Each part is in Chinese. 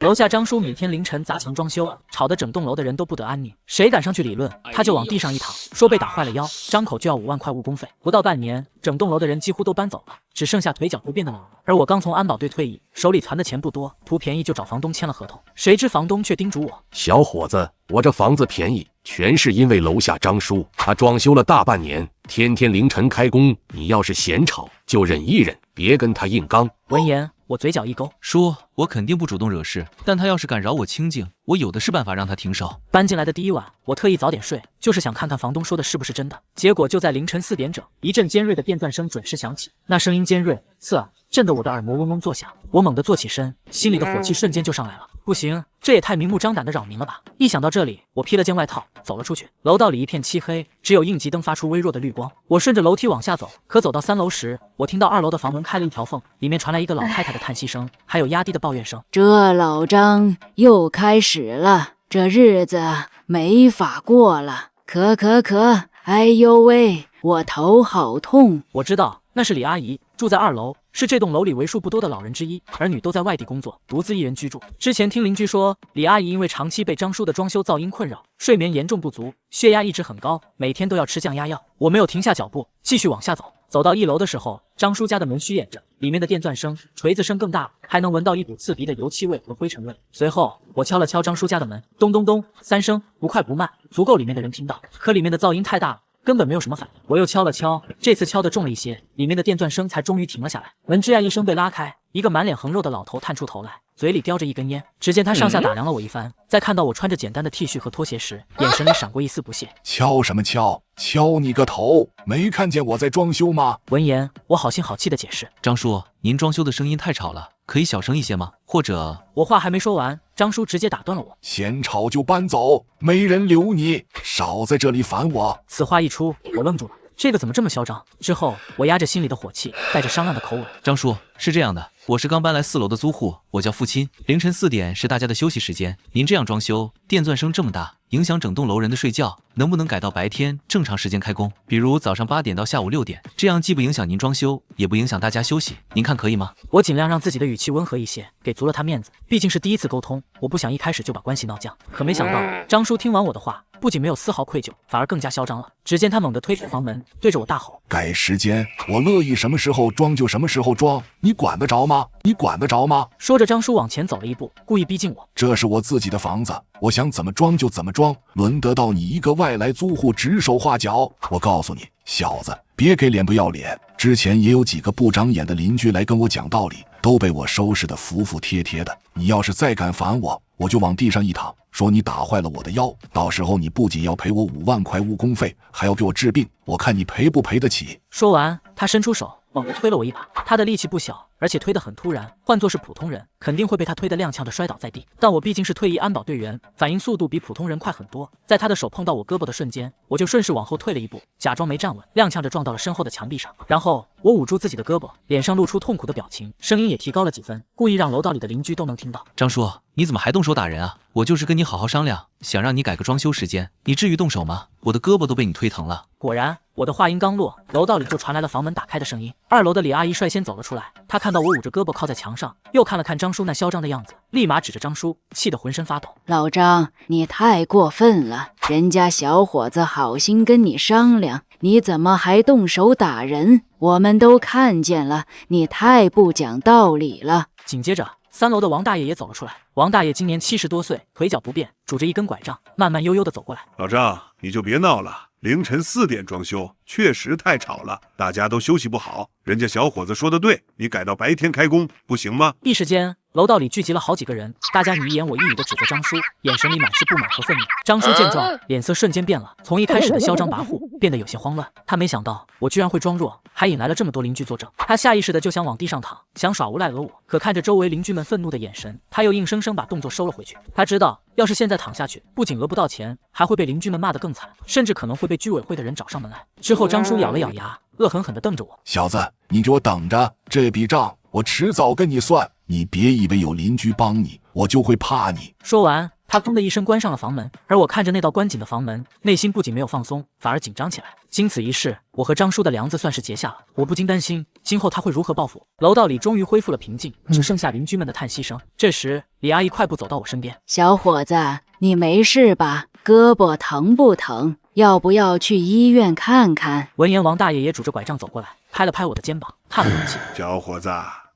楼下张叔每天凌晨砸墙装修，吵得整栋楼的人都不得安宁。谁敢上去理论，他就往地上一躺，说被打坏了腰，张口就要5万块误工费。不到半年，整栋楼的人几乎都搬走了，只剩下腿脚不便的老人。而我刚从安保队退役，手里攒的钱不多，图便宜就找房东签了合同。谁知房东却叮嘱我：小伙子，我这房子便宜，全是因为楼下张叔，他装修了大半年，天天凌晨开工，你要是嫌吵，就忍一忍，别跟他硬刚。闻言，我嘴角一勾，说我肯定不主动惹事，但他要是敢扰我清静，我有的是办法让他停手。搬进来的第一晚，我特意早点睡，就是想看看房东说的是不是真的。结果就在凌晨4点整，一阵尖锐的电钻声准时响起，那声音尖锐刺耳，震得我的耳膜嗡嗡作响。我猛地坐起身，心里的火气瞬间就上来了。不行，这也太明目张胆的扰民了吧！一想到这里，我披了件外套走了出去。楼道里一片漆黑，只有应急灯发出微弱的绿光。我顺着楼梯往下走，可走到3楼时，我听到2楼的房门开了一条缝，里面传来一个老太太的叹息声，还有压低的抱怨声。这老张又开始了，这日子没法过了，咳，哎呦喂，我头好痛。我知道那是李阿姨，住在2楼，是这栋楼里为数不多的老人之一，儿女都在外地工作，独自一人居住。之前听邻居说，李阿姨因为长期被张叔的装修噪音困扰，睡眠严重不足，血压一直很高，每天都要吃降压药。我没有停下脚步，继续往下走。走到1楼的时候，张叔家的门虚掩着，里面的电钻声、锤子声更大，还能闻到一股刺鼻的油漆味和灰尘味。随后，我敲了敲张叔家的门，咚咚咚3声，不快不慢，足够里面的人听到。可里面的噪音太大了，根本没有什么反应。我又敲了敲，这次敲得重了一些，里面的电钻声才终于停了下来。门吱呀一声被拉开，一个满脸横肉的老头探出头来，嘴里叼着一根烟。只见他上下打量了我一番，在看到我穿着简单的 T 恤和拖鞋时，眼神里闪过一丝不屑。敲什么敲？敲你个头！没看见我在装修吗？闻言，我好心好气的解释：张叔，您装修的声音太吵了，可以小声一些吗？或者……我话还没说完，张叔直接打断了我：嫌吵就搬走，没人留你，少在这里烦我。此话一出，我愣住了。这个怎么这么嚣张？之后，我压着心里的火气，带着商量的口吻：张叔，是这样的，我是刚搬来4楼的租户，我叫付钦。凌晨4点是大家的休息时间，您这样装修，电钻声这么大，影响整栋楼人的睡觉，能不能改到白天正常时间开工？比如早上8点到下午6点，这样既不影响您装修，也不影响大家休息，您看可以吗？我尽量让自己的语气温和一些，给足了他面子，毕竟是第一次沟通，我不想一开始就把关系闹僵。可没想到，张叔听完我的话，不仅没有丝毫愧疚，反而更加嚣张了。只见他猛地推开房门，对着我大吼：改时间，我乐意什么时候装就什么时候装，你管得着吗？你管得着吗？说着，张叔往前走了一步，故意逼近我。这是我自己的房子，我想怎么装就怎么装，轮得到你一个外来租户指手画脚？我告诉你，小子，别给脸不要脸。之前也有几个不长眼的邻居来跟我讲道理，都被我收拾得服服帖帖的。你要是再敢烦我，我就往地上一躺，说你打坏了我的腰，到时候你不仅要赔我5万块误工费，还要给我治病，我看你赔不赔得起。说完，他伸出手猛地推了我一把，他的力气不小，而且推得很突然，换作是普通人肯定会被他推得踉跄着摔倒在地。但我毕竟是退役安保队员，反应速度比普通人快很多。在他的手碰到我胳膊的瞬间，我就顺势往后退了一步，假装没站稳，踉跄着撞到了身后的墙壁上。然后我捂住自己的胳膊，脸上露出痛苦的表情，声音也提高了几分，故意让楼道里的邻居都能听到：张叔，你怎么还动手打人啊？我就是跟你好好商量，想让你改个装修时间，你至于动手吗？我的胳膊都被你推疼了。果然，我的话音刚落，楼道里就传来了房门打开的声音。2楼的李阿姨率先走了出来，她看到我捂着胳膊靠在墙上，又看了看张叔那嚣张的样子，立马指着张叔，气得浑身发抖。老张，你太过分了，人家小伙子好心跟你商量，你怎么还动手打人？我们都看见了，你太不讲道理了。紧接着3楼的王大爷也走了出来。王大爷今年70多岁，腿脚不便，拄着一根拐杖，慢慢悠悠地走过来。老张，你就别闹了，凌晨4点装修，确实太吵了，大家都休息不好。人家小伙子说的对，你改到白天开工不行吗？一时间，楼道里聚集了好几个人，大家你一言我一语地指责张叔，眼神里满是不满和愤怒。张叔见状，脸色瞬间变了，从一开始的嚣张跋扈变得有些慌乱。他没想到我居然会装弱，还引来了这么多邻居作证。他下意识的就想往地上躺，想耍无赖讹我，可看着周围邻居们愤怒的眼神，他又硬生生把动作收了回去。他知道，要是现在躺下去，不仅讹不到钱，还会被邻居们骂得更惨，甚至可能会被居委会的人找上门来。之后，张叔咬了咬牙，恶狠狠地瞪着我：小子，你给我等着，这笔账我迟早跟你算。你别以为有邻居帮你，我就会怕你。说完，他砰的一声关上了房门，而我看着那道关紧的房门，内心不仅没有放松，反而紧张起来。经此一事，我和张叔的梁子算是结下了。我不禁担心今后他会如何报复。楼道里终于恢复了平静，只剩下邻居们的叹息声。这时，李阿姨快步走到我身边：“小伙子，你没事吧？胳膊疼不疼？要不要去医院看看？”闻言，王大爷也拄着拐杖走过来，拍了拍我的肩膀，叹了口气：“小伙子，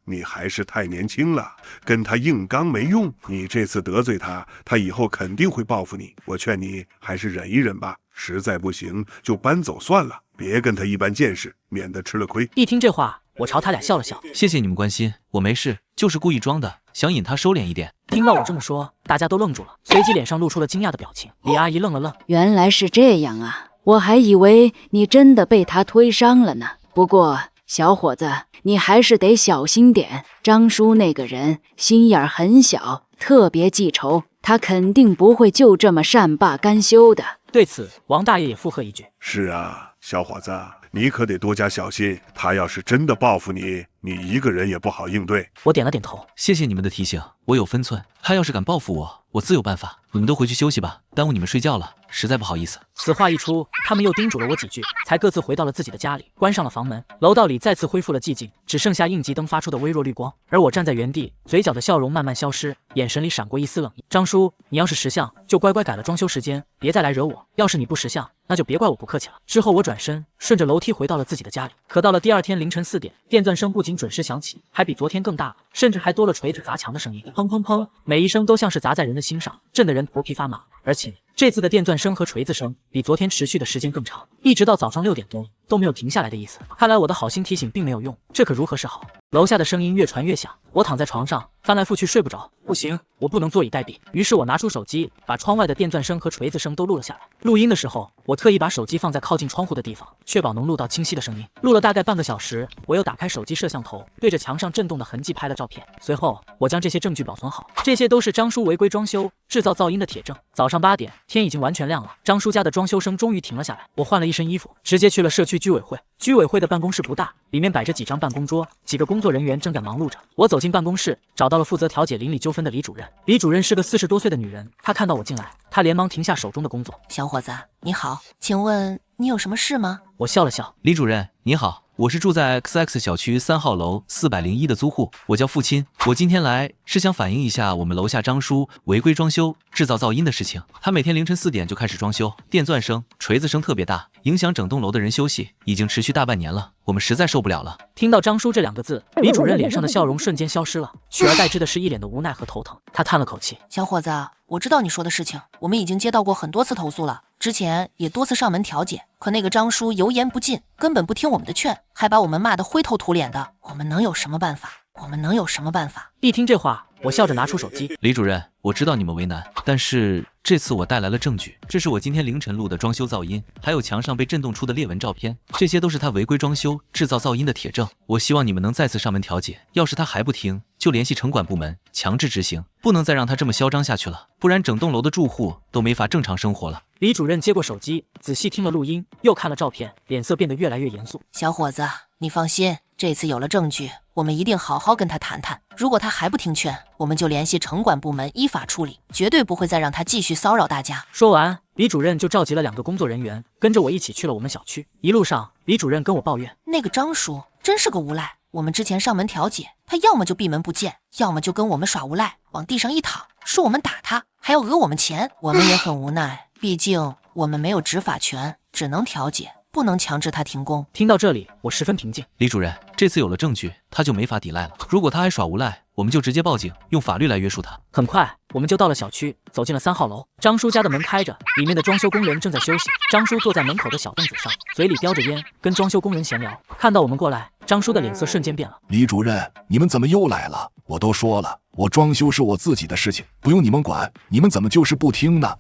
你还是太年轻了，跟他硬刚没用。你这次得罪他，他以后肯定会报复你。我劝你还是忍一忍吧，实在不行就搬走算了，别跟他一般见识，免得吃了亏。”一听这话，我朝他俩笑了笑：“谢谢你们关心，我没事，就是故意装的，想引他收敛一点。”听到我这么说，大家都愣住了，随即脸上露出了惊讶的表情。李阿姨愣了愣：“原来是这样啊，我还以为你真的被他推伤了呢。不过小伙子，你还是得小心点。张叔那个人心眼很小，特别记仇，他肯定不会就这么善罢甘休的。”对此，王大爷也附和一句：“是啊，小伙子，你可得多加小心。他要是真的报复你，你一个人也不好应对。”我点了点头：“谢谢你们的提醒，我有分寸。他要是敢报复我，我自有办法。你们都回去休息吧，耽误你们睡觉了，实在不好意思。”此话一出，他们又叮嘱了我几句，才各自回到了自己的家里，关上了房门。楼道里再次恢复了寂静，只剩下应急灯发出的微弱绿光，而我站在原地，嘴角的笑容慢慢消失，眼神里闪过一丝冷意。“张叔，你要是识相，就乖乖改了装修时间，别再来惹我；要是你不识相，那就别怪我不客气了。”之后我转身顺着楼梯回到了自己的家里。可到了第二天凌晨4点，电钻声不仅准时响起，还比昨天更大了，甚至还多了锤子砸墙的声音，砰砰砰，每一声都像是砸在人的心上，震得人头皮发麻。而且这次的电钻声和锤子声比昨天持续的时间更长，一直到早上6点多都没有停下来的意思。看来我的好心提醒并没有用，这可如何是好？楼下的声音越传越响，我躺在床上翻来覆去睡不着。不行，我不能坐以待毙。于是我拿出手机，把窗外的电钻声和锤子声都录了下来。录音的时候，我特意把手机放在靠近窗户的地方，确保能录到清晰的声音。录了大概半个小时，我又打开手机摄像头，对着墙上震动的痕迹拍了照片。随后我将这些证据保存好，这些都是张叔违规装修制造噪音的铁证。早上8点，天已经完全亮了，张叔家的装修声终于停了下来。我换了一身衣服，直接去了社区居委会。居委会的办公室不大，里面摆着几张办公桌，几个工作人员正在忙碌着。我走进办公室，找到了负责调解邻里纠纷的李主任。李主任是个40多岁的女人，她看到我进来，她连忙停下手中的工作。小伙子，你好，请问你有什么事吗？我笑了笑，李主任你好，我是住在 XX 小区3号楼401的租户，我叫付钦。我今天来是想反映一下我们楼下张叔违规装修制造噪音的事情。他每天凌晨4点就开始装修，电钻声、锤子声特别大，影响整栋楼的人休息，已经持续大半年了，我们实在受不了了。听到张叔这2个字，李主任脸上的笑容瞬间消失了，取而代之的是一脸的无奈和头疼。他叹了口气：“小伙子，我知道你说的事情，我们已经接到过很多次投诉了，之前也多次上门调解，可那个张叔油盐不进，根本不听我们的劝，还把我们骂得灰头土脸的，我们能有什么办法？我们能有什么办法？”一听这话，我笑着拿出手机：“李主任，我知道你们为难，但是这次我带来了证据，这是我今天凌晨录的装修噪音，还有墙上被震动出的裂纹照片，这些都是他违规装修制造噪音的铁证。我希望你们能再次上门调解，要是他还不听，就联系城管部门强制执行，不能再让他这么嚣张下去了，不然整栋楼的住户都没法正常生活了。”李主任接过手机，仔细听了录音，又看了照片，脸色变得越来越严肃：“小伙子，你放心，这次有了证据，我们一定好好跟他谈谈。如果他还不听劝，我们就联系城管部门依法处理，绝对不会再让他继续骚扰大家。”说完，李主任就召集了2个工作人员，跟着我一起去了我们小区。一路上，李主任跟我抱怨：“那个张叔真是个无赖，我们之前上门调解，他要么就闭门不见，要么就跟我们耍无赖，往地上一躺，说我们打他，还要讹我们钱。我们也很无奈，毕竟我们没有执法权，只能调解，不能强制他停工。”听到这里，我十分平静。李主任，这次有了证据，他就没法抵赖了。如果他还耍无赖，我们就直接报警，用法律来约束他。很快，我们就到了小区，走进了3号楼。张叔家的门开着，里面的装修工人正在休息。张叔坐在门口的小凳子上，嘴里叼着烟，跟装修工人闲聊。看到我们过来，张叔的脸色瞬间变了。“李主任，你们怎么又来了？我都说了，我装修是我自己的事情，不用你们管，你们怎么就是不听呢？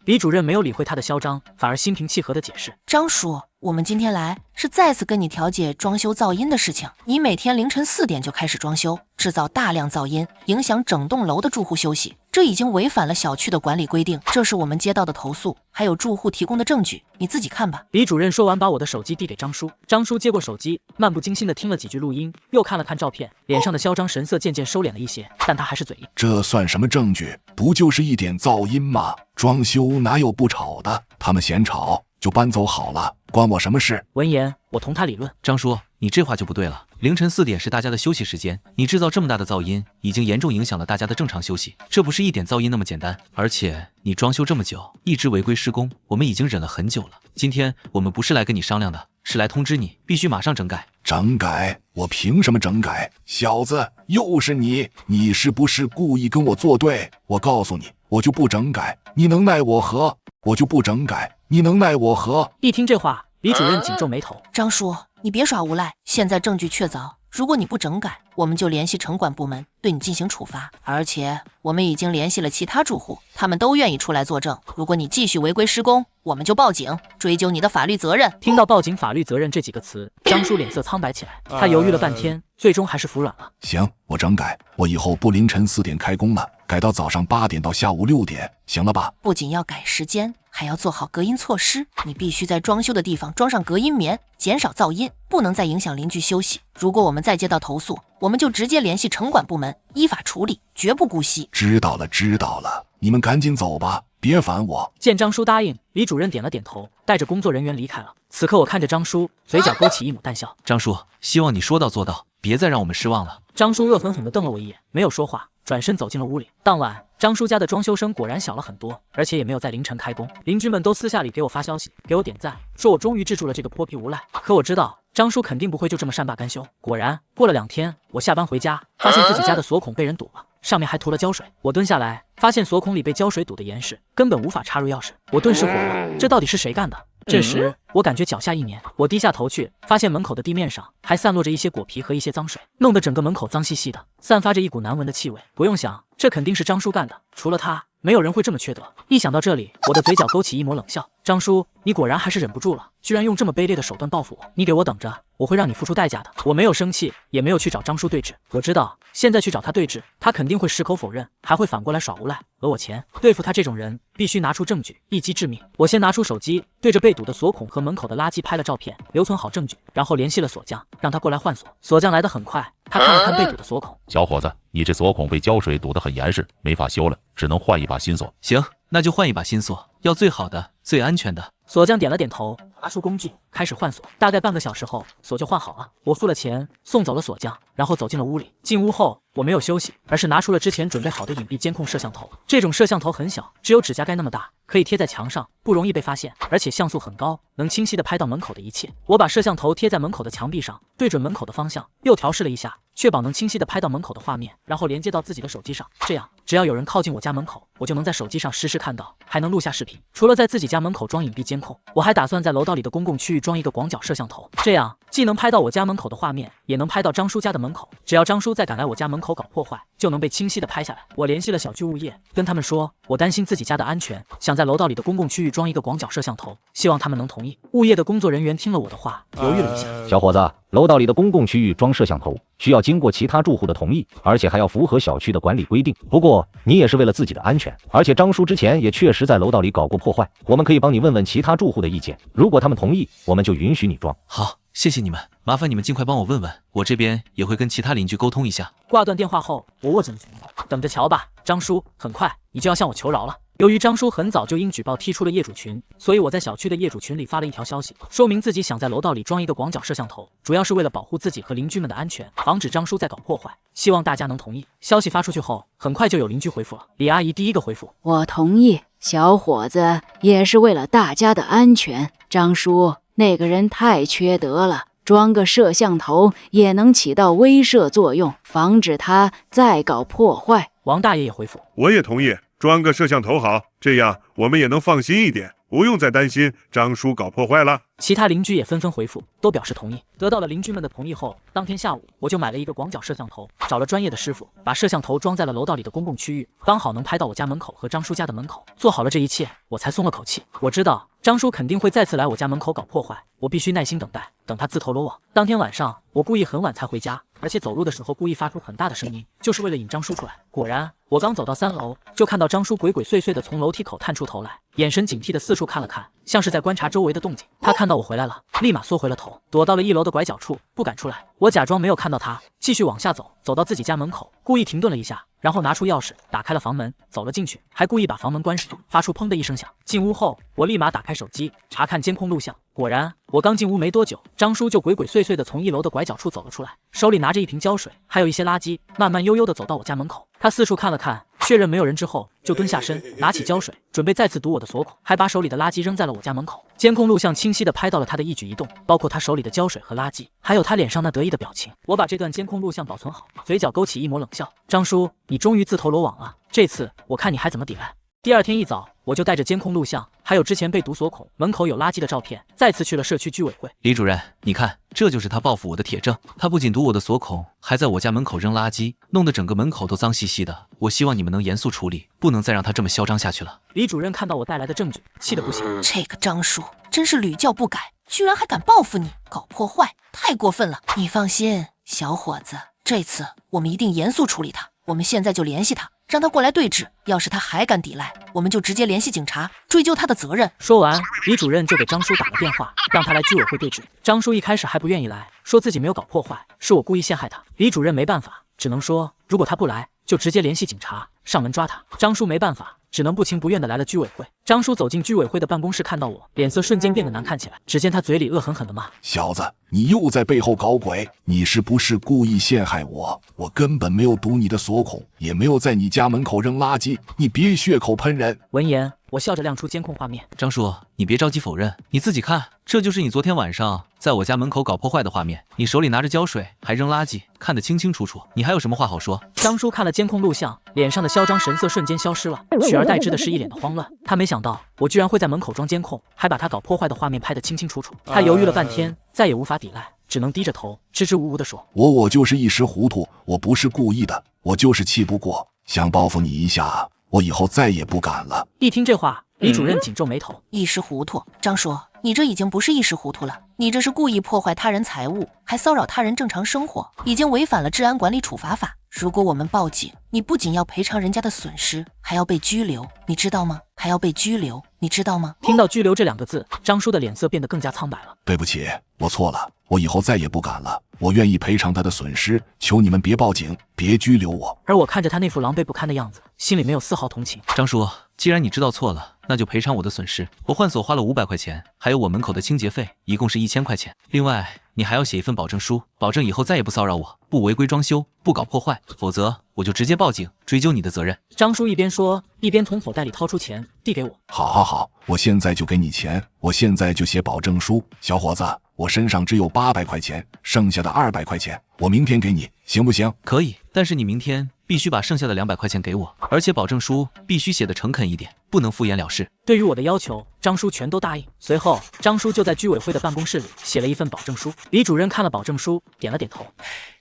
李主任没有理会他的嚣张，反而心平气和地解释：“张叔，我们今天来是再次跟你调解装修噪音的事情。你每天凌晨4点就开始装修，制造大量噪音，影响整栋楼的住户休息，这已经违反了小区的管理规定。这是我们接到的投诉，还有住户提供的证据，你自己看吧。李主任说完，把我的手机递给张叔。张叔接过手机，漫不经心地听了几句录音，又看了看照片，脸上的嚣张神色渐渐收敛了一些，但他还是嘴硬。这算什么证据？不就是一点噪音吗？装修哪有不吵的？他们嫌吵就搬走好了，关我什么事？闻言，我同他理论。张叔，你这话就不对了。凌晨4点是大家的休息时间，你制造这么大的噪音，已经严重影响了大家的正常休息。这不是一点噪音那么简单，而且你装修这么久，一直违规施工，我们已经忍了很久了。今天我们不是来跟你商量的，是来通知你，必须马上整改。整改？我凭什么整改？小子，又是你！你是不是故意跟我作对？我告诉你，我就不整改，你能奈我何？我就不整改，你能奈我何？一听这话，李主任紧皱眉头。张叔，你别耍无赖，现在证据确凿，如果你不整改，我们就联系城管部门对你进行处罚。而且我们已经联系了其他住户，他们都愿意出来作证。如果你继续违规施工，我们就报警，追究你的法律责任。听到报警、法律责任这几个词，张叔脸色苍白起来。他犹豫了半天，最终还是服软了。行，我整改，我以后不凌晨4点开工了，改到早上8点到下午6点，行了吧？不仅要改时间，还要做好隔音措施。你必须在装修的地方装上隔音棉，减少噪音，不能再影响邻居休息。如果我们再接到投诉，我们就直接联系城管部门，依法处理，绝不姑息。知道了，知道了，你们赶紧走吧，别烦我。见张叔答应，李主任点了点头，带着工作人员离开了。此刻我看着张叔，嘴角勾起一抹淡笑。张叔，希望你说到做到，别再让我们失望了。张叔恶狠狠地瞪了我一眼，没有说话，转身走进了屋里。当晚，张叔家的装修声果然小了很多，而且也没有在凌晨开工。邻居们都私下里给我发消息，给我点赞，说我终于治住了这个泼皮无赖。可我知道，张叔肯定不会就这么善罢甘休。果然，过了2天，我下班回家，发现自己家的锁孔被人堵了，上面还涂了胶水。我蹲下来，发现锁孔里被胶水堵得严实，根本无法插入钥匙。我顿时火了，这到底是谁干的？这时，我感觉脚下一黏，我低下头去，发现门口的地面上还散落着一些果皮和一些脏水，弄得整个门口脏兮兮的，散发着一股难闻的气味。不用想，这肯定是张叔干的，除了他，没有人会这么缺德。一想到这里，我的嘴角勾起一抹冷笑。张叔，你果然还是忍不住了，居然用这么卑劣的手段报复我！你给我等着，我会让你付出代价的。我没有生气，也没有去找张叔对峙。我知道，现在去找他对峙，他肯定会矢口否认，还会反过来耍无赖，讹我钱。对付他这种人，必须拿出证据，一击致命。我先拿出手机，对着被堵的锁孔和门口的垃圾拍了照片，留存好证据，然后联系了锁匠，让他过来换锁。锁匠来得很快，他看了看被堵的锁孔。小伙子，你这锁孔被胶水堵得很严实，没法修了，只能换一把新锁。行，那就换一把新锁，要最好的、最安全的。锁匠点了点头，拿出工具开始换锁。大概半个小时后，锁就换好了。我付了钱，送走了锁匠，然后走进了屋里。进屋后，我没有休息，而是拿出了之前准备好的隐蔽监控摄像头。这种摄像头很小，只有指甲盖那么大，可以贴在墙上，不容易被发现，而且像素很高，能清晰地拍到门口的一切。我把摄像头贴在门口的墙壁上，对准门口的方向，又调试了一下，确保能清晰地拍到门口的画面，然后连接到自己的手机上。这样，只要有人靠近我家门口，我就能在手机上实时看到，还能录下视频。除了在自己家门口装隐蔽监控，我还打算在楼道里的公共区域装一个广角摄像头，这样既能拍到我家门口的画面，也能拍到张叔家的门口。只要张叔再敢来我家门口搞破坏，就能被清晰地拍下来。我联系了小区物业，跟他们说我担心自己家的安全，想在楼道里的公共区域装一个广角摄像头，希望他们能同意。物业的工作人员听了我的话，犹豫了一下。小伙子，楼道里的公共区域装摄像头需要经过其他住户的同意，而且还要符合小区的管理规定。不过你也是为了自己的安全，而且张叔之前也确实在楼道里搞过破坏，我们可以帮你问问其他住户的意见，如果他们同意，我们就允许你装。好，谢谢你们，麻烦你们尽快帮我问问，我这边也会跟其他邻居沟通一下。挂断电话后，我握紧了拳头，等着瞧吧，张叔，很快你就要向我求饶了。由于张叔很早就因举报踢出了业主群，所以我在小区的业主群里发了一条消息，说明自己想在楼道里装一个广角摄像头，主要是为了保护自己和邻居们的安全，防止张叔再搞破坏，希望大家能同意。消息发出去后，很快就有邻居回复了。李阿姨第一个回复：我同意，小伙子，也是为了大家的安全。张叔，那个人太缺德了，装个摄像头也能起到威慑作用，防止他再搞破坏。王大爷也回复：我也同意，装个摄像头好，这样我们也能放心一点。不用再担心张叔搞破坏了。其他邻居也纷纷回复，都表示同意。得到了邻居们的同意后，当天下午我就买了一个广角摄像头，找了专业的师傅，把摄像头装在了楼道里的公共区域，刚好能拍到我家门口和张叔家的门口。做好了这一切，我才松了口气。我知道张叔肯定会再次来我家门口搞破坏，我必须耐心等待，等他自投罗网。当天晚上，我故意很晚才回家，而且走路的时候故意发出很大的声音，就是为了引张叔出来。果然，我刚走到3楼，就看到张叔鬼鬼祟祟的从楼梯口探出头来，眼神警惕的四处看了看，像是在观察周围的动静。他看到我回来了，立马缩回了头，躲到了1楼的拐角处，不敢出来。我假装没有看到他，继续往下走，走到自己家门口，故意停顿了一下，然后拿出钥匙打开了房门，走了进去，还故意把房门关上，发出砰的一声响。进屋后，我立马打开手机查看监控录像，果然，我刚进屋没多久，张叔就鬼鬼祟祟的从1楼的拐角处走了出来，手里拿着一瓶胶水，还有一些垃圾，慢慢悠悠的走到我家门口。他四处看了看，确认没有人之后，就蹲下身，拿起胶水，准备再次堵我的锁孔，还把手里的垃圾扔在了我家门口。监控录像清晰的拍到了他的一举一动，包括他手里的胶水和垃圾，还有他脸上那得意的表情。我把这段监控录像保存好，嘴角勾起一抹冷笑。张叔，你终于自投罗网了，这次我看你还怎么抵赖。第二天一早，我就带着监控录像，还有之前被堵锁孔、门口有垃圾的照片，再次去了社区居委会。李主任，你看，这就是他报复我的铁证。他不仅堵我的锁孔，还在我家门口扔垃圾，弄得整个门口都脏兮兮的。我希望你们能严肃处理，不能再让他这么嚣张下去了。李主任看到我带来的证据，气得不行。这个张叔真是屡教不改，居然还敢报复你，搞破坏，太过分了。你放心，小伙子，这次我们一定严肃处理他。我们现在就联系他，让他过来对质。要是他还敢抵赖，我们就直接联系警察，追究他的责任。说完，李主任就给张叔打了电话，让他来居委会对质。张叔一开始还不愿意来，说自己没有搞破坏，是我故意陷害他。李主任没办法，只能说如果他不来，就直接联系警察上门抓他。张叔没办法，只能不情不愿地来了居委会。张叔走进居委会的办公室，看到我，脸色瞬间变得难看起来。只见他嘴里恶狠狠地骂：“小子，你又在背后搞鬼！你是不是故意陷害我？我根本没有堵你的锁孔，也没有在你家门口扔垃圾，你别血口喷人！”闻言，我笑着亮出监控画面。张叔，你别着急否认，你自己看，这就是你昨天晚上在我家门口搞破坏的画面。你手里拿着胶水，还扔垃圾，看得清清楚楚。你还有什么话好说？张叔看了监控录像，脸上的嚣张神色瞬间消失了，取而代之的是一脸的慌乱。他没想到我居然会在门口装监控，还把他搞破坏的画面拍得清清楚楚。他犹豫了半天，再也无法抵赖，只能低着头支支吾吾地说：“我就是一时糊涂，我不是故意的，我就是气不过，想报复你一下，我以后再也不敢了。”一听这话，李主任紧皱眉头：“一时糊涂，张叔，你这已经不是一时糊涂了，你这是故意破坏他人财物，还骚扰他人正常生活，已经违反了治安管理处罚法。如果我们报警，你不仅要赔偿人家的损失，还要被拘留，你知道吗？还要被拘留，你知道吗？”听到拘留这2个字，张叔的脸色变得更加苍白了。对不起，我错了，我以后再也不敢了，我愿意赔偿他的损失，求你们别报警，别拘留我。而我看着他那副狼狈不堪的样子，心里没有丝毫同情。张叔，既然你知道错了，那就赔偿我的损失。我换锁花了500块钱，还有我门口的清洁费，一共是1000块钱。另外，你还要写一份保证书，保证以后再也不骚扰我，不违规装修，不搞破坏，否则我就直接报警，追究你的责任。张叔一边说，一边从口袋里掏出钱递给我。好，我现在就给你钱，我现在就写保证书。小伙子，我身上只有800块钱，剩下的200块钱我明天给你，行不行？可以，但是你明天必须把剩下的200块钱给我，而且保证书必须写得诚恳一点，不能敷衍了事。对于我的要求，张叔全都答应。随后，张叔就在居委会的办公室里写了一份保证书。李主任看了保证书，点了点头。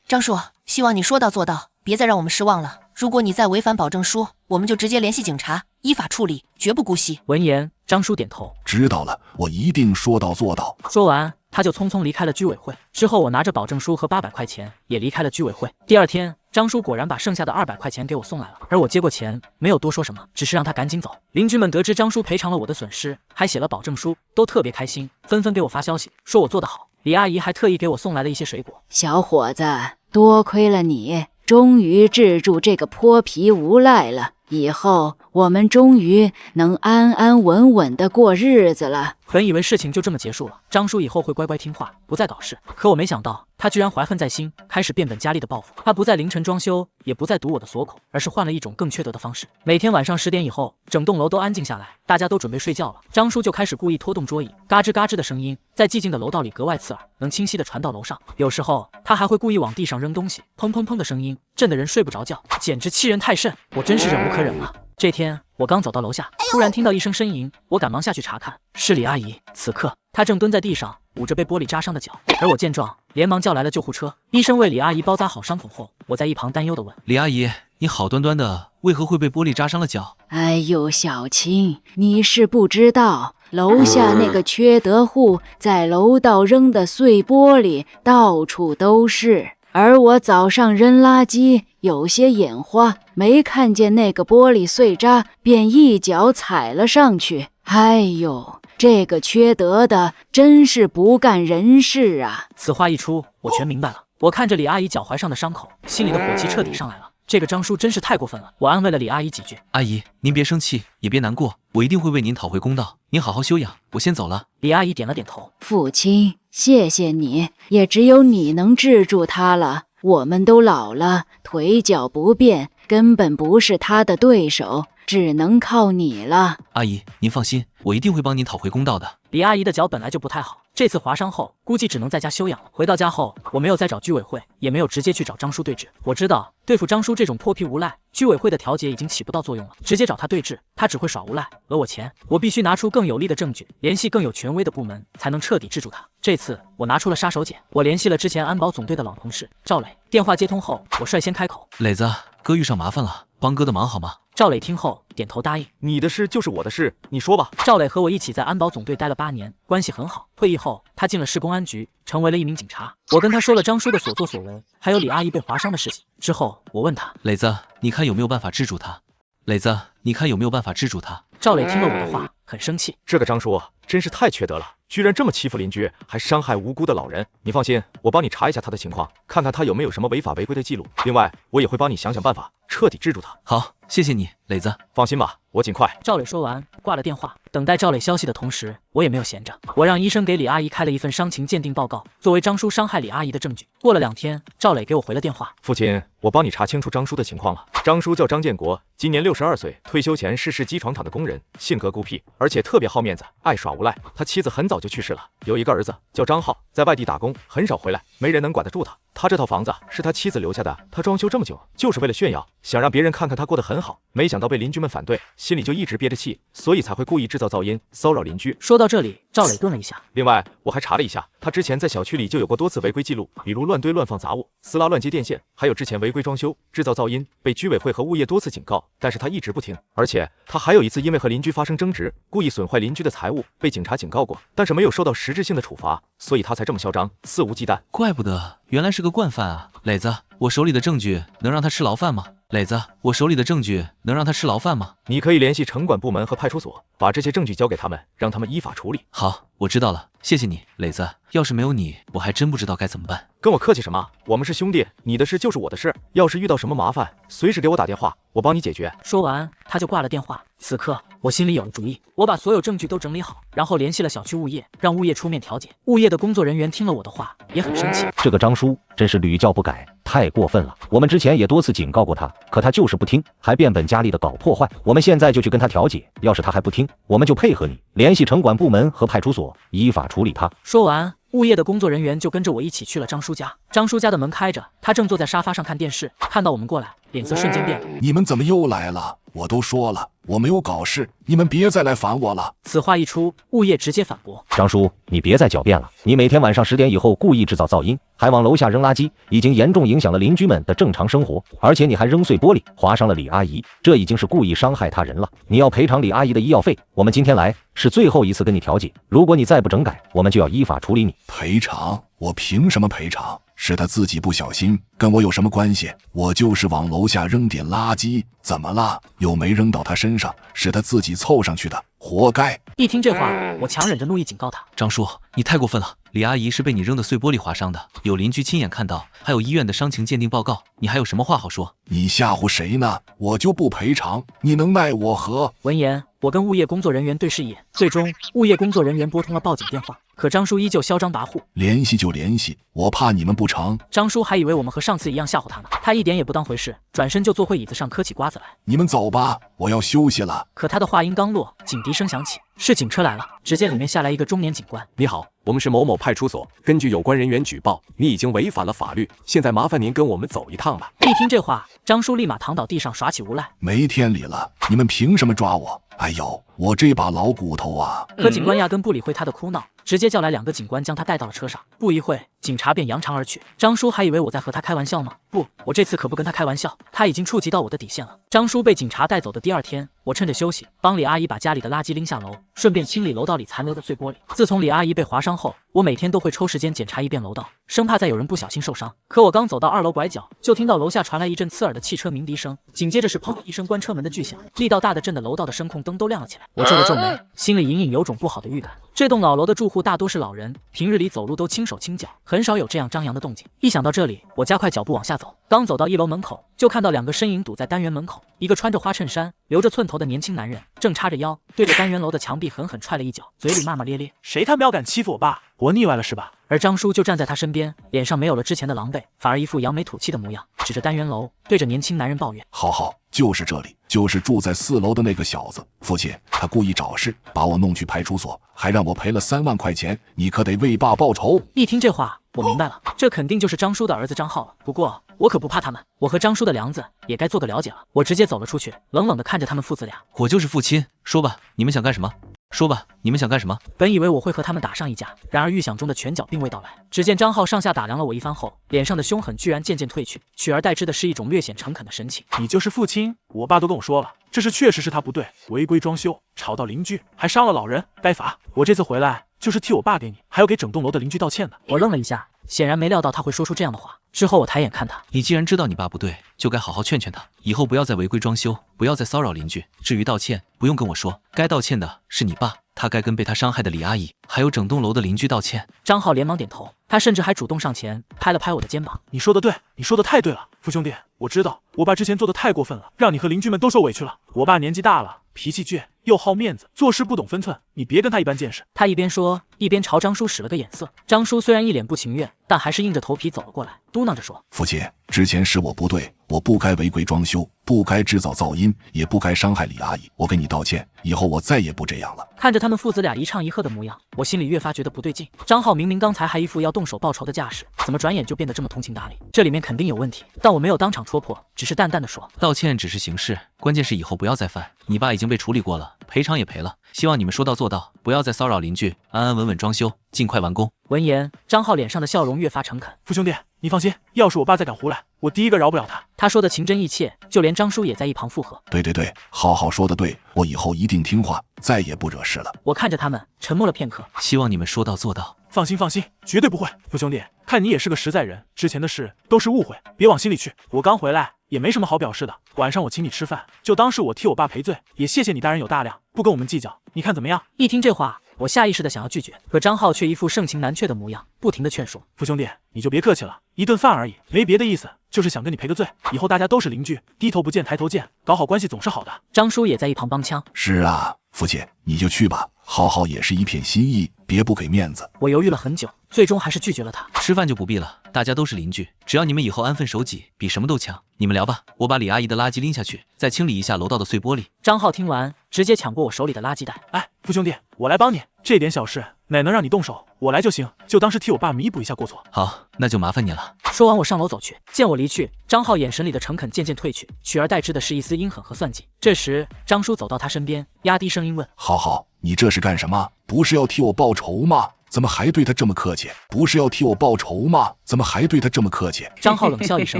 张叔，希望你说到做到，别再让我们失望了。如果你再违反保证书，我们就直接联系警察，依法处理，绝不姑息。闻言，张叔点头，知道了，我一定说到做到。说完，他就匆匆离开了居委会。之后，我拿着保证书和800块钱也离开了居委会。第二天，张叔果然把剩下的200块钱给我送来了，而我接过钱，没有多说什么，只是让他赶紧走。邻居们得知张叔赔偿了我的损失，还写了保证书，都特别开心，纷纷给我发消息，说我做得好。李阿姨还特意给我送来了一些水果。小伙子，多亏了你，终于治住这个泼皮无赖了。以后我们终于能安安稳稳的过日子了。本以为事情就这么结束了，张叔以后会乖乖听话，不再搞事。可我没想到，他居然怀恨在心，开始变本加厉的报复。他不再凌晨装修，也不再堵我的锁孔，而是换了一种更缺德的方式。每天晚上10点以后，整栋楼都安静下来，大家都准备睡觉了，张叔就开始故意拖动桌椅，嘎吱嘎吱的声音在寂静的楼道里格外刺耳，能清晰的传到楼上。有时候他还会故意往地上扔东西，砰砰砰的声音震得人睡不着觉，简直欺人太甚。我真是忍无可忍了。这天我刚走到楼下，突然听到一声呻吟，我赶忙下去查看，是李阿姨。此刻她正蹲在地上，捂着被玻璃扎伤的脚，而我见状，连忙叫来了救护车。医生为李阿姨包扎好伤口后，我在一旁担忧地问：李阿姨，你好端端的，为何会被玻璃扎伤了脚？哎呦，小青，你是不知道，楼下那个缺德户在楼道扔的碎玻璃到处都是，而我早上扔垃圾有些眼花，没看见那个玻璃碎渣，便一脚踩了上去。哎呦，这个缺德的真是不干人事啊！此话一出，我全明白了。我看着李阿姨脚踝上的伤口，心里的火气彻底上来了。这个张叔真是太过分了。我安慰了李阿姨几句：阿姨，您别生气，也别难过，我一定会为您讨回公道。您好好休养，我先走了。李阿姨点了点头。父亲，谢谢你，也只有你能治住他了。我们都老了，腿脚不便，根本不是他的对手，只能靠你了。阿姨，您放心，我一定会帮您讨回公道的。李阿姨的脚本来就不太好，这次划伤后，估计只能在家休养了。回到家后，我没有再找居委会，也没有直接去找张叔对峙。我知道对付张叔这种泼皮无赖，居委会的调解已经起不到作用了，直接找他对峙，他只会耍无赖，讹我钱。我必须拿出更有力的证据，联系更有权威的部门，才能彻底制住他。这次我拿出了杀手锏，我联系了之前安保总队的老同事赵磊。电话接通后，我率先开口：磊子，哥遇上麻烦了，帮哥的忙好吗？赵磊听后点头答应。你的事就是我的事，你说吧。赵磊和我一起在安保总队待了8年，关系很好。退役后，他进了市公安局，成为了一名警察。我跟他说了张叔的所作所为，还有李阿姨被划伤的事情。之后，我问他：磊子，你看有没有办法制住他？磊子，你看有没有办法制住他？赵磊听了我的话，很生气。这个张叔真是太缺德了，居然这么欺负邻居，还伤害无辜的老人。你放心，我帮你查一下他的情况，看看他有没有什么违法违规的记录。另外，我也会帮你想想办法，彻底制住他。好，谢谢你，磊子。放心吧，我尽快。赵磊说完，挂了电话。等待赵磊消息的同时，我也没有闲着，我让医生给李阿姨开了一份伤情鉴定报告，作为张叔伤害李阿姨的证据。过了2天，赵磊给我回了电话：父亲，我帮你查清楚张叔的情况了。张叔叫张建国，今年62岁，退休前是市机床厂的工人，性格孤僻，而且特别好面子，爱耍无赖。他妻子很早就去世了，有一个儿子叫张浩，在外地打工，很少回来，没人能管得住他。他这套房子是他妻子留下的，他装修这么久，就是为了炫耀，想让别人看看他过得很好。没想到被邻居们反对，心里就一直憋着气，所以才会故意制造噪音，骚扰邻居。说到这里，赵磊顿了一下。另外，我还查了一下，他之前在小区里就有过多次违规记录，比如乱堆乱放杂物、撕拉乱接电线，还有之前违规装修、制造噪音，被居委会和物业多次警告，但是他一直不听。而且他还有一次因为和邻居发生争执，故意损坏邻居的财物，被警察警告过，但是没有受到实质性的处罚，所以他才这么嚣张，肆无忌惮。怪不得，原来是个惯犯啊！磊子，我手里的证据能让他吃牢饭吗？磊子，我手里的证据能让他吃牢饭吗？你可以联系城管部门和派出所，把这些证据交给他们，让他们依法处理。好，我知道了，谢谢你，磊子。要是没有你，我还真不知道该怎么办。跟我客气什么？我们是兄弟，你的事就是我的事。要是遇到什么麻烦，随时给我打电话，我帮你解决。说完，他就挂了电话。此刻，我心里有了主意，我把所有证据都整理好，然后联系了小区物业，让物业出面调解。物业的工作人员听了我的话，也很生气。这个张叔真是屡教不改，太过分了。我们之前也多次警告过他，可他就是不听，还变本加厉的搞破坏。我们现在就去跟他调解，要是他还不听，我们就配合你，联系城管部门和派出所，依法处理他。说完，物业的工作人员就跟着我一起去了张叔家。张叔家的门开着，他正坐在沙发上看电视，看到我们过来，脸色瞬间变了。你们怎么又来了？我都说了，我没有搞事，你们别再来烦我了。此话一出，物业直接反驳：张叔，你别再狡辩了，你每天晚上10点以后故意制造噪音，还往楼下扔垃圾，已经严重影响了邻居们的正常生活，而且你还扔碎玻璃，划伤了李阿姨，这已经是故意伤害他人了。你要赔偿李阿姨的医药费。我们今天来是最后一次跟你调解，如果你再不整改，我们就要依法处理你。赔偿？我凭什么赔偿？是他自己不小心，跟我有什么关系？我就是往楼下扔点垃圾，怎么了？又没扔到他身上，是他自己凑上去的，活该。一听这话，我强忍着怒意警告他：张叔，你太过分了！李阿姨是被你扔的碎玻璃划伤的，有邻居亲眼看到，还有医院的伤情鉴定报告，你还有什么话好说？你吓唬谁呢？我就不赔偿，你能奈我何？闻言，我跟物业工作人员对视一眼，最终物业工作人员拨通了报警电话。可张叔依旧嚣张跋扈，联系就联系，我怕你们不成。张叔还以为我们和上次一样吓唬他呢，他一点也不当回事，转身就坐回椅子上嗑起瓜子来。你们走吧，我要休息了。可他的话音刚落，警笛声响起，是警车来了。只见里面下来一个中年警官。你好，我们是某某派出所，根据有关人员举报，你已经违反了法律，现在麻烦您跟我们走一趟吧。一听这话，张叔立马躺倒地上耍起无赖。没天理了，你们凭什么抓我？哎呦，我这把老骨头啊！可警官压根不理会他的哭闹，直接叫来2个警官将他带到了车上。不一会，警察便扬长而去。张叔还以为我在和他开玩笑吗？不，我这次可不跟他开玩笑，他已经触及到我的底线了。张叔被警察带走的第2天，我趁着休息，帮李阿姨把家里的垃圾拎下楼，顺便清理楼道里残留的碎玻璃。自从李阿姨被划伤后，我每天都会抽时间检查一遍楼道，生怕再有人不小心受伤。可我刚走到2楼拐角，就听到楼下传来一阵刺耳的汽车鸣笛声，紧接着是砰一声关车门的巨响，力道大的震得楼道的声控灯都亮了起来。我皱了皱眉，心里隐隐有种不好的预感。这栋老楼的住户大多是老人，平日里走路都轻手轻脚，很少有这样张扬的动静。一想到这里，我加快脚步往下走。刚走到1楼门口，就看到2个身影堵在单元门口，一个穿着花衬衫、留着寸头的年轻男人，正叉着腰对着单元楼的墙壁狠狠踹了一脚，嘴里骂骂咧咧：“谁他喵敢欺负我爸？活腻歪了是吧？”而张叔就站在他身边，脸上没有了之前的狼狈，反而一副扬眉吐气的模样，指着单元楼，对着年轻男人抱怨：“好，就是这里，就是住在4楼的那个小子。父亲，他故意找事，把我弄去派出所，还让我赔了3万块钱，你可得为爸报仇。”一听这话，我明白了，这肯定就是张叔的儿子张浩了。不过我可不怕他们，我和张叔的梁子也该做个了解了。我直接走了出去，冷冷地看着他们父子俩。我就是父亲，说吧，你们想干什么？说吧，你们想干什么？本以为我会和他们打上一架，然而预想中的拳脚并未到来。只见张浩上下打量了我一番后，脸上的凶狠居然渐渐褪去，取而代之的是一种略显诚恳的神情。你就是父亲？我爸都跟我说了，这事确实是他不对，违规装修，吵到邻居，还伤了老人，该罚。我这次回来就是替我爸给你，还有给整栋楼的邻居道歉的。我愣了一下，显然没料到他会说出这样的话。之后我抬眼看他，你既然知道你爸不对，就该好好劝劝他，以后不要再违规装修，不要再骚扰邻居。至于道歉，不用跟我说，该道歉的是你爸，他该跟被他伤害的李阿姨还有整栋楼的邻居道歉。张浩连忙点头，他甚至还主动上前拍了拍我的肩膀。你说的对，你说的太对了，父兄弟，我知道我爸之前做的太过分了，让你和邻居们都受委屈了。我爸年纪大了，脾气倔，又好面子，做事不懂分寸，你别跟他一般见识。他一边说，一边朝张叔使了个眼色。张叔虽然一脸不情愿，但还是硬着头皮走了过来，嘟囔着说：“父亲，之前是我不对，我不该违规装修，不该制造噪音，也不该伤害李阿姨，我跟你道歉，以后我再也不这样了。”看着他们父子俩一唱一和的模样，我心里越发觉得不对劲。张浩明明刚才还一副要动手报仇的架势，怎么转眼就变得这么通情达理？这里面肯定有问题。但我没有当场戳破，只是淡淡的说：“道歉只是形式，关键是以后不要再犯。你爸已经被处理过了，赔偿也赔了，希望你们说到做到，不要再骚扰邻居，安安稳稳装修，尽快完工。”闻言，张浩脸上的笑容越发诚恳。父兄弟，你放心，要是我爸再敢胡来，我第一个饶不了他。他说的情真意切，就连张叔也在一旁附和。对，浩浩说的对，我以后一定听话，再也不惹事了。我看着他们，沉默了片刻。希望你们说到做到。放心，绝对不会。父兄弟，看你也是个实在人，之前的事都是误会，别往心里去。我刚回来也没什么好表示的，晚上我请你吃饭，就当是我替我爸赔罪，也谢谢你大人有大量，不跟我们计较，你看怎么样？一听这话，我下意识的想要拒绝，可张浩却一副盛情难却的模样，不停的劝说：“父兄弟，你就别客气了，一顿饭而已，没别的意思，就是想跟你赔个罪，以后大家都是邻居，低头不见抬头见，搞好关系总是好的。”张叔也在一旁帮腔：“是啊，父亲，你就去吧，浩浩也是一片心意，别不给面子。”我犹豫了很久，最终还是拒绝了他。吃饭就不必了，大家都是邻居，只要你们以后安分守己，比什么都强。你们聊吧，我把李阿姨的垃圾拎下去，再清理一下楼道的碎玻璃。张浩听完，直接抢过我手里的垃圾袋。哎，父兄弟，我来帮你，这点小事哪能让你动手？我来就行，就当是替我爸弥补一下过错。好，那就麻烦你了。说完，我上楼走去。见我离去，张浩眼神里的诚恳渐渐褪去，取而代之的是一丝阴狠和算计。这时，张叔走到他身边，压低声音问：“浩浩，你这是干什么？不是要替我报仇吗？怎么还对他这么客气？不是要替我报仇吗？怎么还对他这么客气？”张浩冷笑一声：“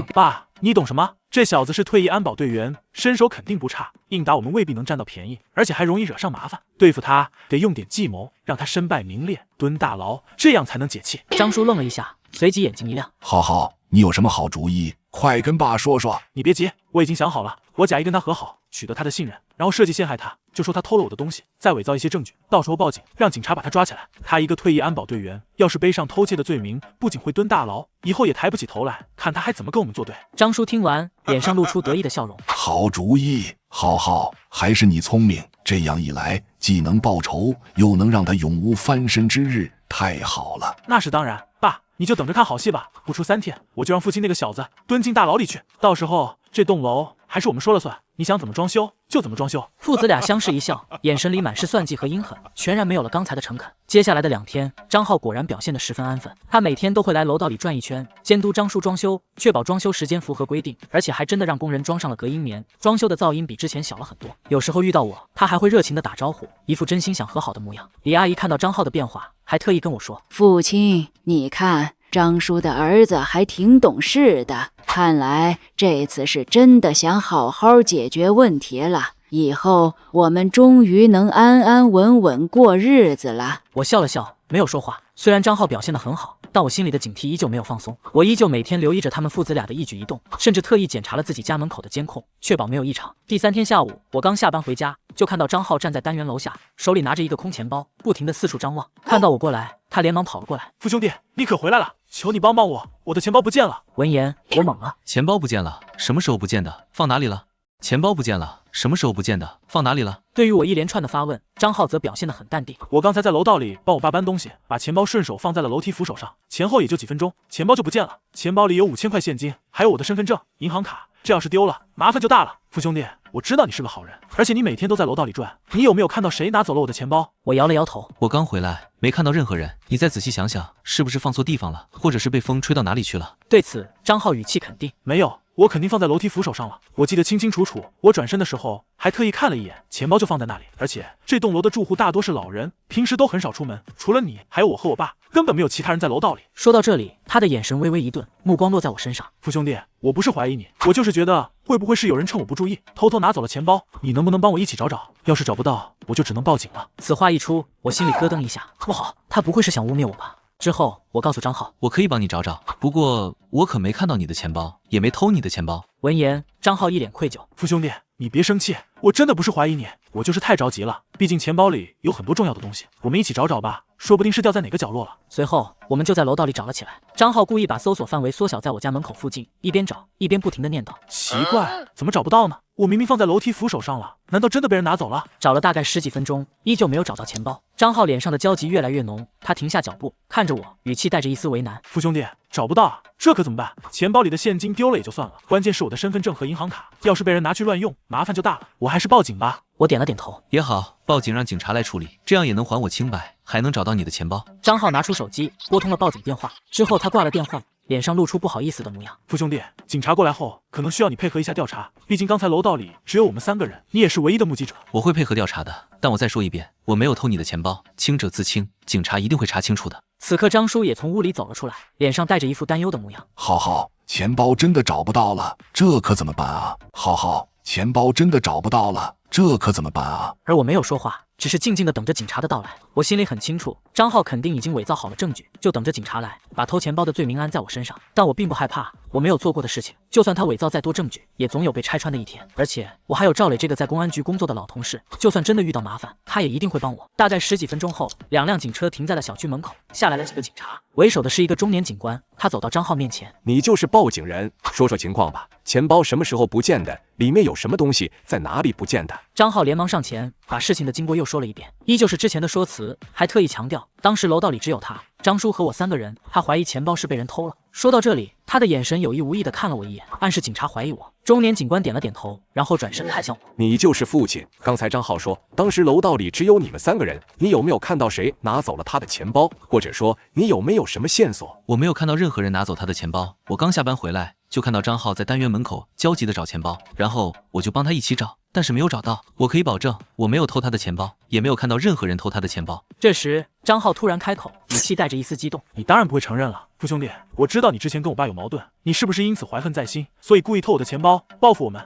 爸，你懂什么？这小子是退役安保队员，身手肯定不差，硬打我们未必能占到便宜，而且还容易惹上麻烦。对付他得用点计谋，让他身败名裂，蹲大牢，这样才能解气。”张叔愣了一下，随即眼睛一亮：“浩浩，你有什么好主意？快跟爸说说。”你别急，我已经想好了，我假意跟他和好，取得他的信任，然后设计陷害他，就说他偷了我的东西，再伪造一些证据，到时候报警，让警察把他抓起来。他一个退役安保队员，要是背上偷窃的罪名，不仅会蹲大牢，以后也抬不起头来，看他还怎么跟我们作对。张叔听完，脸上露出得意的笑容：“好主意，浩浩，还是你聪明。这样一来，既能报仇，又能让他永无翻身之日，太好了。那是当然，爸，你就等着看好戏吧。不出3天，我就让父亲那个小子蹲进大牢里去。到时候这栋楼还是我们说了算，你想怎么装修就怎么装修。父子俩相视一笑，眼神里满是算计和阴狠，全然没有了刚才的诚恳。接下来的2天，张浩果然表现得十分安分。他每天都会来楼道里转一圈，监督张叔装修，确保装修时间符合规定，而且还真的让工人装上了隔音棉，装修的噪音比之前小了很多。有时候遇到我，他还会热情地打招呼，一副真心想和好的模样。李阿姨看到张浩的变化，还特意跟我说：“父亲，你看张叔的儿子还挺懂事的，看来这次是真的想好好解决问题了。以后我们终于能安安稳稳过日子了。”我笑了笑，没有说话。虽然张浩表现得很好，但我心里的警惕依旧没有放松。我依旧每天留意着他们父子俩的一举一动，甚至特意检查了自己家门口的监控，确保没有异常。第3天下午，我刚下班回家，就看到张浩站在单元楼下，手里拿着一个空钱包，不停地四处张望。看到我过来，他连忙跑了过来：“父兄弟，你可回来了，求你帮帮我，我的钱包不见了。”闻言，我懵了：“钱包不见了？什么时候不见的？放哪里了？钱包不见了？什么时候不见的？放哪里了？”对于我一连串的发问，张浩则表现得很淡定：“我刚才在楼道里帮我爸搬东西，把钱包顺手放在了楼梯扶手上，前后也就几分钟，钱包就不见了。钱包里有5000块现金，还有我的身份证、银行卡，这要是丢了，麻烦就大了。父兄弟，我知道你是个好人，而且你每天都在楼道里转，你有没有看到谁拿走了我的钱包？”我摇了摇头：“我刚回来，没看到任何人。你再仔细想想，是不是放错地方了，或者是被风吹到哪里去了？”对此，张浩语气肯定：“没有。我肯定放在楼梯扶手上了，我记得清清楚楚。我转身的时候还特意看了一眼，钱包就放在那里。而且这栋楼的住户大多是老人，平时都很少出门，除了你，还有我和我爸，根本没有其他人在楼道里。”说到这里，他的眼神微微一顿，目光落在我身上：“父兄弟，我不是怀疑你，我就是觉得会不会是有人趁我不注意，偷偷拿走了钱包？你能不能帮我一起找找？要是找不到，我就只能报警了。”此话一出，我心里咯噔一下，不好，他不会是想污蔑我吧？之后，我告诉张浩：“我可以帮你找找，不过我可没看到你的钱包，也没偷你的钱包。”闻言，张浩一脸愧疚：“父兄弟，你别生气，我真的不是怀疑你，我就是太着急了。毕竟钱包里有很多重要的东西，我们一起找找吧，说不定是掉在哪个角落了。”随后，我们就在楼道里找了起来。张浩故意把搜索范围缩小在我家门口附近，一边找一边不停地念叨：“奇怪，怎么找不到呢？我明明放在楼梯扶手上了，难道真的被人拿走了？”找了大概10几分钟，依旧没有找到钱包。张浩脸上的焦急越来越浓，他停下脚步，看着我，语气带着一丝为难：“父兄弟，找不到啊，这可怎么办？钱包里的现金丢了也就算了，关键是我的身份证和银行卡，要是被人拿去乱用，麻烦就大了。我还是报警吧。”我点了点头：“也好，报警让警察来处理，这样也能还我清白，还能找到你的钱包。”张浩拿出手机拨通了报警电话，之后他挂了电话，脸上露出不好意思的模样：“父兄弟，警察过来后，可能需要你配合一下调查，毕竟刚才楼道里只有我们3个人，你也是唯一的目击者。”我会配合调查的，但我再说一遍，我没有偷你的钱包，清者自清，警察一定会查清楚的。此刻张叔也从屋里走了出来，脸上带着一副担忧的模样：“浩，钱包真的找不到了，这可怎么办啊？浩，钱包真的找不到了，这可怎么办啊？”而我没有说话，只是静静地等着警察的到来。我心里很清楚，张浩肯定已经伪造好了证据，就等着警察来把偷钱包的罪名安在我身上。但我并不害怕，我没有做过的事情，就算他伪造再多证据，也总有被拆穿的一天。而且我还有赵磊这个在公安局工作的老同事，就算真的遇到麻烦，他也一定会帮我。大概10几分钟后，2辆警车停在了小区门口，下来了几个警察，为首的是一个中年警官。他走到张浩面前：“你就是报警人，说说情况吧。钱包什么时候不见的？里面有什么东西？在哪里不见的？”张浩连忙上前，把事情的经过又说了一遍，依旧是之前的说辞，还特意强调当时楼道里只有他、张叔和我3个人，他怀疑钱包是被人偷了。说到这里，他的眼神有意无意地看了我一眼，暗示警察怀疑我。中年警官点了点头，然后转身看向我：“你就是父亲。刚才张浩说，当时楼道里只有你们3个人，你有没有看到谁拿走了他的钱包？或者说，你有没有什么线索？”我没有看到任何人拿走他的钱包。我刚下班回来，就看到张浩在单元门口焦急地找钱包，然后我就帮他一起找，但是没有找到。我可以保证，我没有偷他的钱包，也没有看到任何人偷他的钱包。这时，张浩突然开口，语气带着一丝激动：“你当然不会承认了，父兄弟，我知道你之前跟我爸有矛盾，你是不是因此怀恨在心，所以故意偷我的钱包报复我们？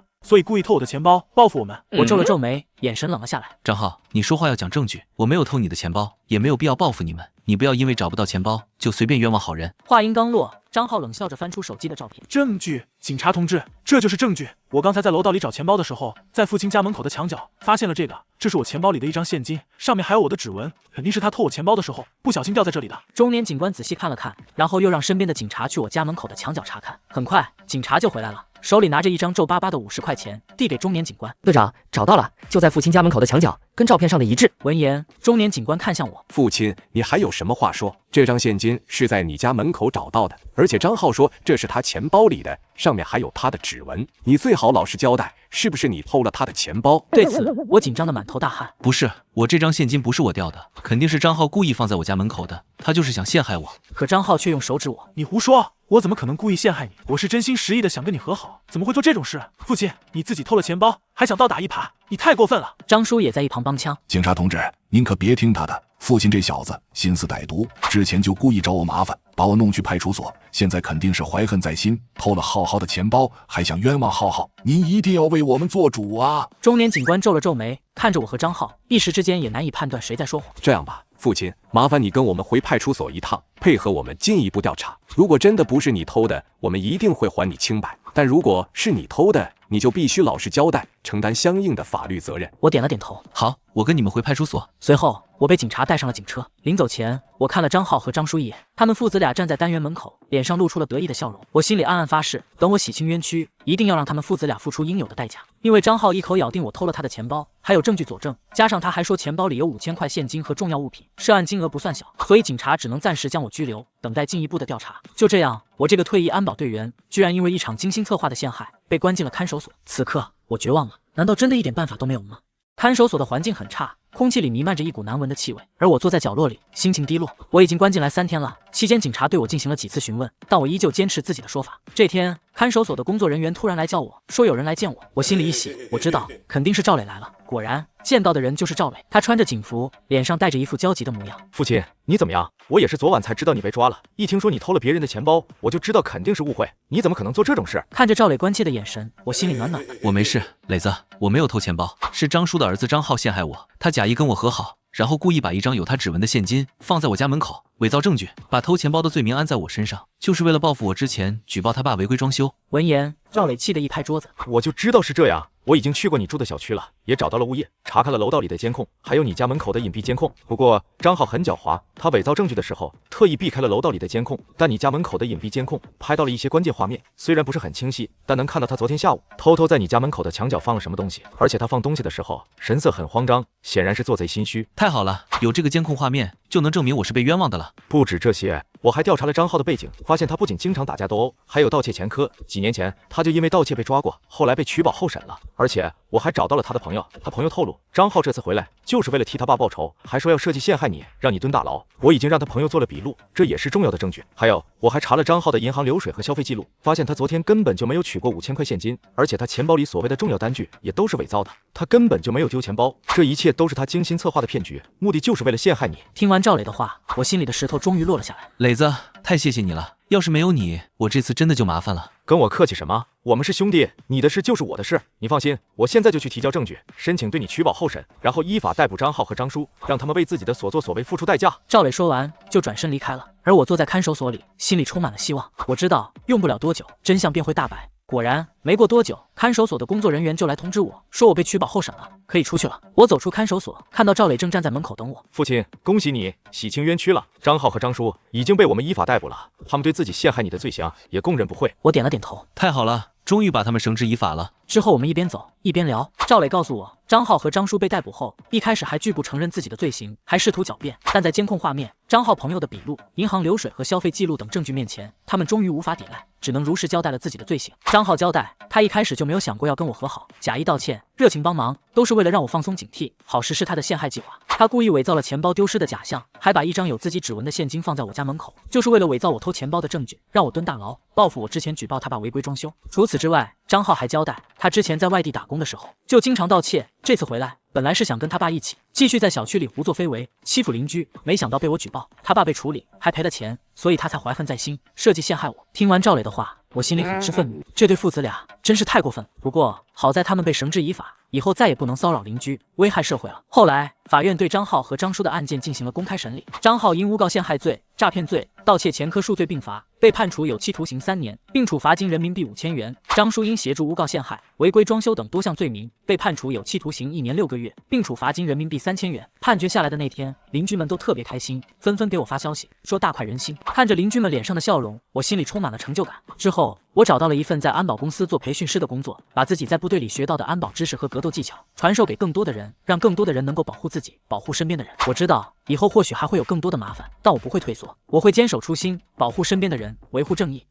我皱了皱眉，眼神冷了下来：“张浩，你说话要讲证据，我没有偷你的钱包，也没有必要报复你们。你不要因为找不到钱包就随便冤枉好人。”话音刚落，张浩冷笑着翻出手机的照片：“证据，警察同志，这就是证据。我刚才在楼道里找钱包的时候，在父亲家门口的墙角发现了这个，这是我钱包里的一张现金，上面还有我的指纹，肯定是他偷我钱包的时候不小心掉在这里的。”中年警官仔细看了看，然后又让身边的警察去我家门口的墙角查看。很快，警察就回来了，手里拿着一张皱巴巴的50块钱，递给中年警官。队长，找到了，就在父亲家门口的墙角，跟照片上的一致。闻言，中年警官看向我，父亲，你还有什么话说？这张现金是在你家门口找到的，而且张浩说这是他钱包里的，上面还有他的指纹。你最好老实交代，是不是你偷了他的钱包？对此，我紧张的满头大汗。不是，我这张现金不是我掉的，肯定是张浩故意放在我家门口的，他就是想陷害我。可张浩却用手指我，你胡说！我怎么可能故意陷害你？我是真心实意的想跟你和好，怎么会做这种事？父亲，你自己偷了钱包，还想倒打一耙，你太过分了！张叔也在一旁帮腔。警察同志，您可别听他的，父亲这小子心思歹毒，之前就故意找我麻烦，把我弄去派出所，现在肯定是怀恨在心，偷了浩浩的钱包，还想冤枉浩浩，您一定要为我们做主啊！中年警官皱了皱眉，看着我和张浩，一时之间也难以判断谁在说谎。这样吧，父亲，麻烦你跟我们回派出所一趟，配合我们进一步调查。如果真的不是你偷的，我们一定会还你清白；但如果是你偷的，你就必须老实交代，承担相应的法律责任。我点了点头。好，我跟你们回派出所。随后，我被警察带上了警车。临走前，我看了张浩和张叔一眼，他们父子俩站在单元门口，脸上露出了得意的笑容。我心里暗暗发誓，等我洗清冤屈，一定要让他们父子俩付出应有的代价。因为张浩一口咬定我偷了他的钱包，还有证据佐证，加上他还说钱包里有5000块现金和重要物品，涉案金额不算小，所以警察只能暂时将我拘留，等待进一步的调查。就这样，我这个退役安保队员，居然因为一场精心策划的陷害，被关进了看守所。此刻，我绝望了，难道真的一点办法都没有吗？看守所的环境很差，空气里弥漫着一股难闻的气味，而我坐在角落里，心情低落。我已经关进来3天了，期间警察对我进行了几次询问，但我依旧坚持自己的说法。这天，看守所的工作人员突然来叫我，说有人来见我。我心里一喜，我知道肯定是赵磊来了。果然，见到的人就是赵磊，他穿着警服，脸上带着一副焦急的模样。父亲，你怎么样？我也是昨晚才知道你被抓了，一听说你偷了别人的钱包，我就知道肯定是误会。你怎么可能做这种事？看着赵磊关切的眼神，我心里暖暖的。我没事，磊子，我没有偷钱包，是张叔的儿子张浩陷害我，他假意跟我和好，然后故意把一张有他指纹的现金放在我家门口，伪造证据，把偷钱包的罪名安在我身上，就是为了报复我之前举报他爸违规装修。闻言，赵磊气得一拍桌子，我就知道是这样。我已经去过你住的小区了，也找到了物业，查看了楼道里的监控，还有你家门口的隐蔽监控。不过张浩很狡猾，他伪造证据的时候特意避开了楼道里的监控，但你家门口的隐蔽监控拍到了一些关键画面，虽然不是很清晰，但能看到他昨天下午偷偷在你家门口的墙角放了什么东西，而且他放东西的时候神色很慌张，显然是做贼心虚。太好了，有这个监控画面，就能证明我是被冤枉的了。不止这些，我还调查了张浩的背景，发现他不仅经常打架斗殴，还有盗窃前科。几年前他就因为盗窃被抓过，后来被取保候审了。而且我还找到了他的朋友，他朋友透露，张浩这次回来就是为了替他爸报仇，还说要设计陷害你，让你蹲大牢。我已经让他朋友做了笔录，这也是重要的证据。还有，我还查了张浩的银行流水和消费记录，发现他昨天根本就没有取过5000块现金，而且他钱包里所谓的重要单据也都是伪造的，他根本就没有丢钱包。这一切都是他精心策划的骗局，目的就是为了陷害你。听完赵磊的话，我心里的石头终于落了下来。磊子，太谢谢你了，要是没有你，我这次真的就麻烦了。跟我客气什么？我们是兄弟，你的事就是我的事。你放心，我现在就去提交证据，申请对你取保候审，然后依法逮捕张浩和张叔，让他们为自己的所作所为付出代价。赵磊说完就转身离开了，而我坐在看守所里，心里充满了希望。我知道用不了多久，真相便会大白。果然，没过多久，看守所的工作人员就来通知我，说我被取保候审了，可以出去了。我走出看守所，看到赵磊正站在门口等我。父亲，恭喜你洗清冤屈了，张浩和张叔已经被我们依法逮捕了，他们对自己陷害你的罪行也供认不讳。我点了点头。太好了，终于把他们绳之以法了。之后我们一边走一边聊，赵磊告诉我，张浩和张叔被逮捕后，一开始还拒不承认自己的罪行，还试图狡辩，但在监控画面、张浩朋友的笔录、银行流水和消费记录等证据面前，他们终于无法抵赖，只能如实交代了自己的罪行。张浩交代，他一开始就没有想过要跟我和好，假意道歉、热情帮忙，都是为了让我放松警惕，好实施他的陷害计划。他故意伪造了钱包丢失的假象，还把一张有自己指纹的现金放在我家门口，就是为了伪造我偷钱包的证据，让我蹲大牢，报复我之前举报他爸违规装修。除此之外，张浩还交代，他之前在外地打工的时候就经常盗窃，这次回来本来是想跟他爸一起继续在小区里胡作非为，欺负邻居，没想到被我举报，他爸被处理，还赔了钱，所以他才怀恨在心，设计陷害我。听完赵磊的话，我心里很是愤怒，这对父子俩真是太过分了。不过好在他们被绳之以法，以后再也不能骚扰邻居，危害社会了。后来法院对张浩和张叔的案件进行了公开审理，张浩因诬告陷害罪、诈骗罪、盗窃前科数罪并罚，被判处有期徒刑3年，并处罚金人民币5000元。张叔因协助诬告陷害、违规装修等多项罪名，被判处有期徒刑1年6个月，并处罚金人民币3000元。判决下来的那天，邻居们都特别开心，纷纷给我发消息，说大快人心。看着邻居们脸上的笑容，我心里充满了成就感。之后我找到了一份在安保公司做培训师的工作，把自己在部队里学到的安保知识和格斗技巧传授给更多的人，让更多的人能够保护自己，保护身边的人。我知道以后或许还会有更多的麻烦，但我不会退缩，我会坚守初心，保护身边的人，维护正义。